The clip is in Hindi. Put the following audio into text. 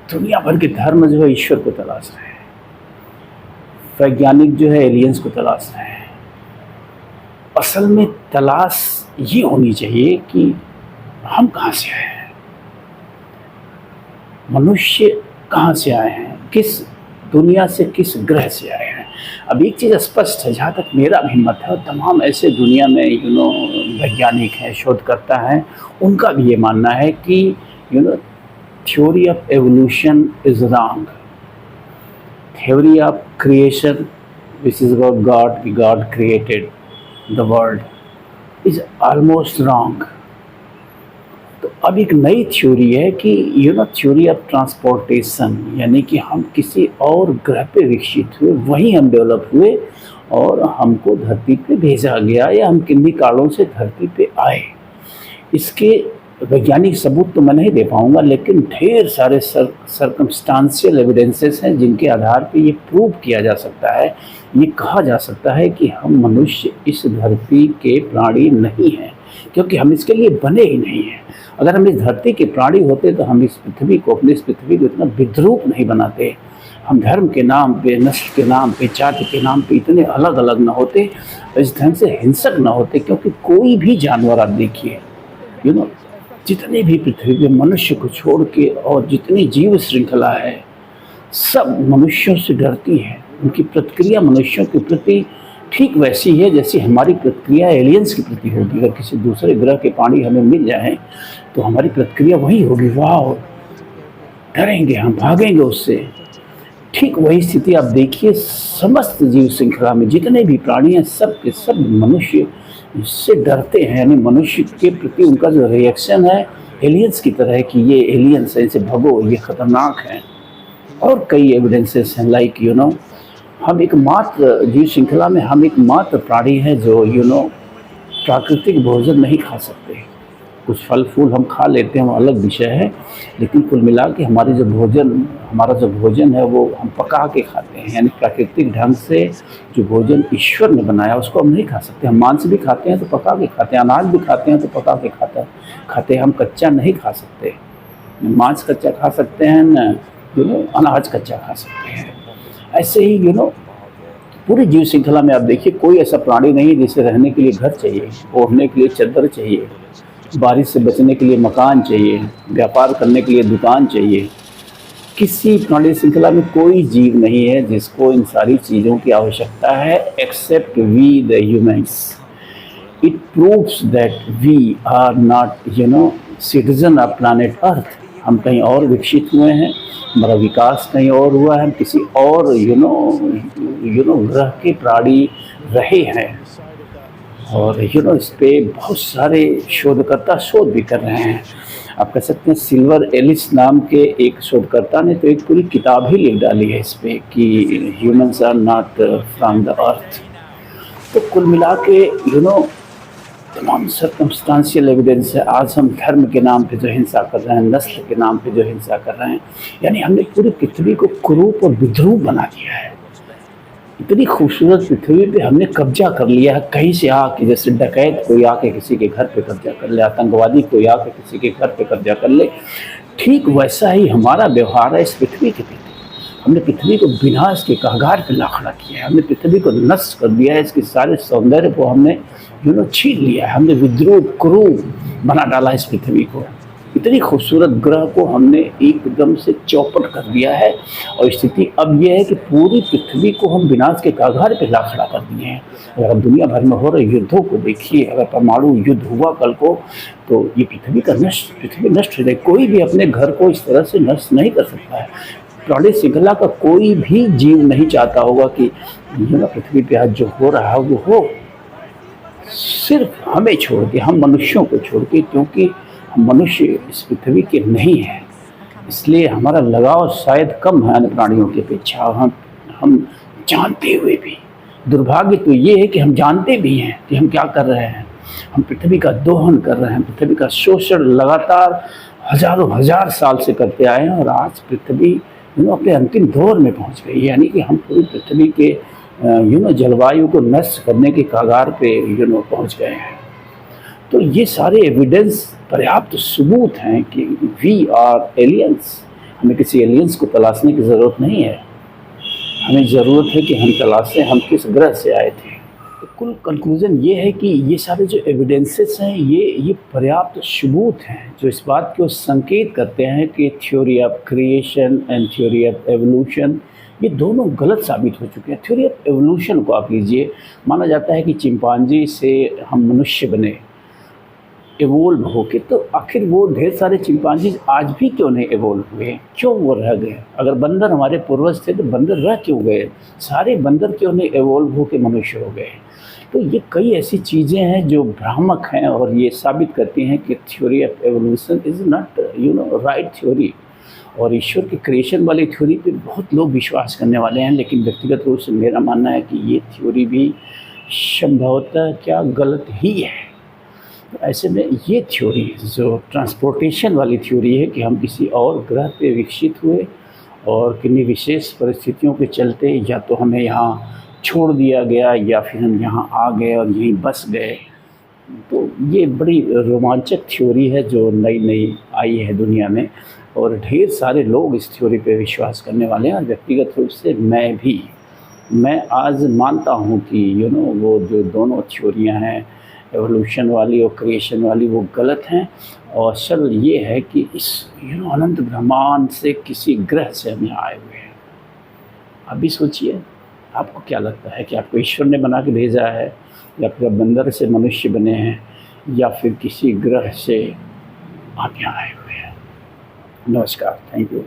दुनिया भर के धर्म जो है ईश्वर को तलाश रहे हैं, वैज्ञानिक जो है एलियंस को तलाश रहे हैं। असल में तलाश ये होनी चाहिए कि हम कहाँ से आए हैं, मनुष्य कहाँ से आए हैं, किस दुनिया से, किस ग्रह से आए हैं। अब एक चीज़ स्पष्ट है, जहाँ तक मेरा भी मत है और तमाम ऐसे दुनिया में वैज्ञानिक हैं, शोधकर्ता हैं, उनका भी ये मानना है कि theory of evolution is wrong. Theory of creation which is about God, कि God created the world, is almost wrong. तो अब एक नई थ्योरी है कि थ्योरी ऑफ ट्रांसपोर्टेशन, यानी कि हम किसी और ग्रह पे विकसित हुए, वहीं हम डेवलप हुए और हमको धरती पे भेजा गया, या हम किन्हीं कारणों से धरती पे आए। इसके वैज्ञानिक सबूत तो मैं नहीं दे पाऊंगा, लेकिन ढेर सारे सर्कमस्टांशियल एविडेंसेस हैं जिनके आधार पे ये प्रूव किया जा सकता है, ये कहा जा सकता है कि हम मनुष्य इस धरती के प्राणी नहीं हैं, क्योंकि हम इसके लिए बने ही नहीं हैं। अगर हम इस धरती के प्राणी होते तो हम इस पृथ्वी को, अपनी इस पृथ्वी को इतना विद्रूप नहीं बनाते। हम धर्म के नाम पे, नस्ल के नाम पे, जाति के नाम पे इतने अलग अलग ना होते, इस ढंग से हिंसक ना होते। क्योंकि कोई भी जानवर आप देखिए, जितने भी पृथ्वी पे मनुष्य को छोड़ के और जितनी जीव श्रृंखला है, सब मनुष्यों से डरती है। उनकी प्रतिक्रिया मनुष्यों के प्रति ठीक वैसी है जैसी हमारी प्रतिक्रिया एलियंस की प्रति होगी। अगर किसी दूसरे ग्रह के प्राणी हमें मिल जाए तो हमारी प्रतिक्रिया वही होगी, वाह, डरेंगे, हम भागेंगे उससे। ठीक वही स्थिति आप देखिए समस्त जीव श्रृंखला में जितने भी प्राणी हैं, सब के सब मनुष्य इससे डरते हैं। यानी मनुष्य के प्रति उनका जो रिएक्शन है एलियंस की तरह है कि ये एलियंस है, इनसे भगो, ये खतरनाक है। और कई एविडेंसेस हैं, लाइक हम एकमात्र जीव श्रृंखला में हम एकमात्र प्राणी हैं जो प्राकृतिक भोजन नहीं खा सकते। कुछ फल फूल हम खा लेते हैं, वो अलग विषय है, लेकिन कुल मिला के हमारा जो भोजन है वो हम पका के खाते हैं। यानी प्राकृतिक ढंग से जो भोजन ईश्वर ने बनाया उसको हम नहीं खा सकते। हम मांस भी खाते हैं तो पका के खाते हैं, अनाज भी खाते हैं तो पका के खाते हैं। हम कच्चा नहीं खा सकते, मांस कच्चा खा सकते हैं न अनाज कच्चा खा सकते हैं। ऐसे ही पूरी जीव श्रृंखला में आप देखिए कोई ऐसा प्राणी नहीं है जिसे रहने के लिए घर चाहिए, ओढ़ने के लिए चादर चाहिए, बारिश से बचने के लिए मकान चाहिए, व्यापार करने के लिए दुकान चाहिए। किसी प्राणी श्रृंखला में कोई जीव नहीं है जिसको इन सारी चीज़ों की आवश्यकता है, except we the humans. It proves that we are not citizen of planet Earth. हम कहीं और विकसित हुए हैं, हमारा विकास कहीं और हुआ है, हम किसी और ग्रह के प्राणी रहे हैं। और इस पे बहुत सारे शोधकर्ता शोध भी कर रहे हैं। आप कह सकते हैं सिल्वर एलिस नाम के एक शोधकर्ता ने तो एक पूरी किताब ही लिख डाली है इस पे कि humans are not from the earth. तो कुल मिला के तमाम सर्कमस्टांशियल एविडेंस है। आज हम धर्म के नाम पे जो हिंसा कर रहे हैं, नस्ल के नाम पे जो हिंसा कर रहे हैं, यानी हमने पूरी पृथ्वी को कुरूप और विद्रूप बना दिया है। इतनी खूबसूरत पृथ्वी पे हमने कब्जा कर लिया है कहीं से आके, जैसे डकैत कोई आके किसी के घर पे कब्जा कर ले, आतंकवादी कोई आके किसी के घर पे कब्जा कर ले। ठीक वैसा ही हमारा व्यवहार है इस पृथ्वी के प्रति। हमने पृथ्वी को विनाश के कगार पे ला खड़ा किया है, हमने पृथ्वी को नष्ट कर दिया है, इसके सारे सौंदर्य को हमने छीन लिया है। हमने विद्रूप क्रूर बना डाला इस पृथ्वी को। इतनी खूबसूरत ग्रह को हमने एकदम से चौपट कर दिया है। और स्थिति अब यह है कि पूरी पृथ्वी को हम विनाश के कगार पे ला खड़ा कर दिए हैं। अगर आप दुनिया भर में हो रहे युद्धों को देखिए, अगर परमाणु युद्ध हुआ कल को तो ये पृथ्वी नष्ट हो जाए। कोई भी अपने घर को इस तरह से नष्ट नहीं कर सकता है। प्राणी श्रृंखला का कोई भी जीव नहीं चाहता होगा कि पृथ्वी पे आज जो हो रहा है वो हो, सिर्फ हमें छोड़ के, हम मनुष्यों को छोड़ के, क्योंकि हम मनुष्य इस पृथ्वी के नहीं हैं, इसलिए हमारा लगाव शायद कम है अन्य प्राणियों की अपेक्षा। हम जानते हुए भी, दुर्भाग्य तो ये है कि हम जानते भी हैं कि हम क्या कर रहे हैं। हम पृथ्वी का दोहन कर रहे हैं, पृथ्वी का शोषण लगातार हजारों हजार साल से करते आए हैं। और आज पृथ्वी अपने अंतिम दौर में पहुंच गई, यानी कि हम पूरी पृथ्वी के जलवायु को नष्ट करने के कगार पे पहुंच गए हैं। तो ये सारे एविडेंस पर्याप्त सबूत हैं कि वी आर एलियंस, हमें किसी एलियंस को तलाशने की ज़रूरत नहीं है, हमें ज़रूरत है कि हम तलाशें हम किस ग्रह से आए थे। तो कुल कंक्लूज़न ये है कि ये सारे जो एविडेंसेस हैं ये पर्याप्त सबूत हैं जो इस बात को संकेत करते हैं कि theory of creation and theory of evolution ये दोनों गलत साबित हो चुके हैं। थ्योरी ऑफ एवोल्यूशन को आप लीजिए, माना जाता है कि चिंपांजी से हम मनुष्य बने एवोल्व होके, तो आखिर वो ढेर सारे चिंपांजीज आज भी क्यों नहीं एवोल्व हुए, क्यों वो रह गए? अगर बंदर हमारे पूर्वज थे तो बंदर रह क्यों गए? सारे बंदर क्यों नहीं एवोल्व होके मनुष्य हो गए? तो ये कई ऐसी चीज़ें हैं जो भ्रामक हैं और ये साबित करती हैं कि theory of evolution is not right theory. और ईश्वर की क्रिएशन वाली थ्योरी पे बहुत लोग विश्वास करने वाले हैं, लेकिन व्यक्तिगत रूप से मेरा मानना है कि ये थ्योरी भी संभवतः क्या गलत ही है। तो ऐसे में ये थ्योरी जो ट्रांसपोर्टेशन वाली थ्योरी है कि हम किसी और ग्रह पे विकसित हुए और किन्हीं विशेष परिस्थितियों के चलते या तो हमें यहाँ छोड़ दिया गया या फिर हम यहाँ आ गए और यहीं बस गए, तो ये बड़ी रोमांचक थ्योरी है जो नई नई आई है दुनिया में और ढेर सारे लोग इस थ्योरी पे विश्वास करने वाले हैं। और व्यक्तिगत रूप से मैं आज मानता हूँ कि वो जो दोनों थ्योरियाँ हैं एवोल्यूशन वाली और क्रिएशन वाली वो गलत हैं। और असल ये है कि इस अनंत ब्रह्मांड से किसी ग्रह से हम यहाँ आए हुए हैं। आप भी सोचिए, आपको क्या लगता है कि आपको ईश्वर ने बना के भेजा है या फिर बंदर से मनुष्य बने हैं या फिर किसी ग्रह से आप यहाँ आए हुए हैं? नमस्कार, थैंक यू।